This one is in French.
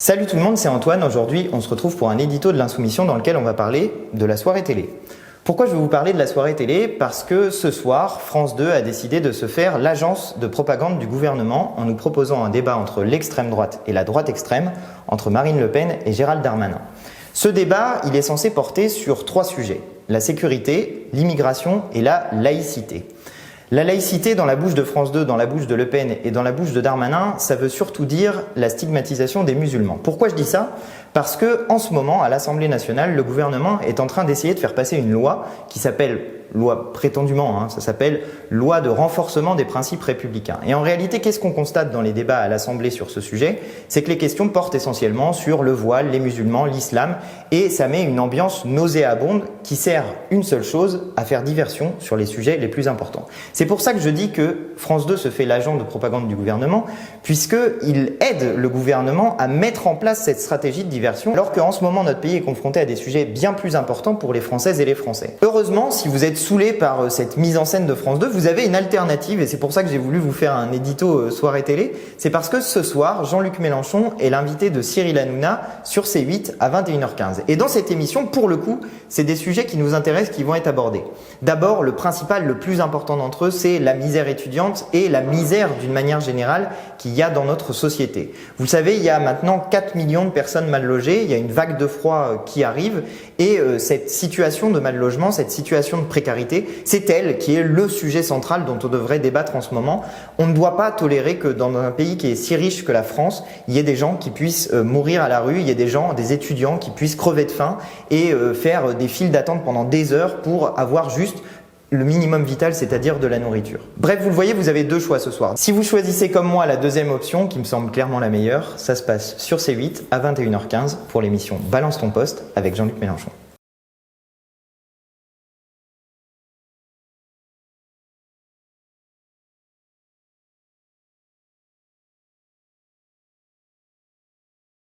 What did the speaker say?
Salut tout le monde, c'est Antoine. Aujourd'hui, on se retrouve pour un édito de l'Insoumission dans lequel on va parler de la soirée télé. Pourquoi je vais vous parler de la soirée télé? Parce que ce soir, France 2 a décidé de se faire l'agence de propagande du gouvernement en nous proposant un débat entre l'extrême droite et la droite extrême, entre Marine Le Pen et Gérald Darmanin. Ce débat, il est censé porter sur 3 sujets: la sécurité, l'immigration et la laïcité. La laïcité, dans la bouche de France 2, dans la bouche de Le Pen et dans la bouche de Darmanin, ça veut surtout dire la stigmatisation des musulmans. Pourquoi je dis ça? Parce que, en ce moment, à l'Assemblée nationale, le gouvernement est en train d'essayer de faire passer une loi qui s'appelle, loi prétendument, ça s'appelle loi de renforcement des principes républicains. Et en réalité, qu'est-ce qu'on constate dans les débats à l'Assemblée sur ce sujet? C'est que les questions portent essentiellement sur le voile, les musulmans, l'islam, et ça met une ambiance nauséabonde qui sert une seule chose, à faire diversion sur les sujets les plus importants. C'est pour ça que je dis que France 2 se fait l'agent de propagande du gouvernement, puisqu'il aide le gouvernement à mettre en place cette stratégie de diversion, alors qu'en ce moment, notre pays est confronté à des sujets bien plus importants pour les Françaises et les Français. Heureusement, si vous êtes saoulé par cette mise en scène de France 2, vous avez une alternative, et c'est pour ça que j'ai voulu vous faire un édito soirée télé. C'est parce que ce soir, Jean-Luc Mélenchon est l'invité de Cyril Hanouna sur C8 à 21h15. Et dans cette émission, pour le coup, c'est des sujets qui nous intéressent qui vont être abordés. D'abord, le principal, le plus important d'entre eux, c'est la misère étudiante et la misère d'une manière générale qu'il y a dans notre société. Vous savez, il y a maintenant 4 millions de personnes mal logées, il y a une vague de froid qui arrive, et cette situation de mal logement, cette situation de précarité, c'est elle qui est le sujet central dont on devrait débattre en ce moment. On ne doit pas tolérer que dans un pays qui est si riche que la France, il y ait des gens qui puissent mourir à la rue, il y ait des gens, des étudiants qui puissent crever de faim et faire des files d'attente pendant des heures pour avoir juste le minimum vital, c'est-à-dire de la nourriture. Bref, vous le voyez, vous avez 2 choix ce soir. Si vous choisissez comme moi la deuxième option, qui me semble clairement la meilleure, ça se passe sur C8 à 21h15 pour l'émission Balance ton poste avec Jean-Luc Mélenchon.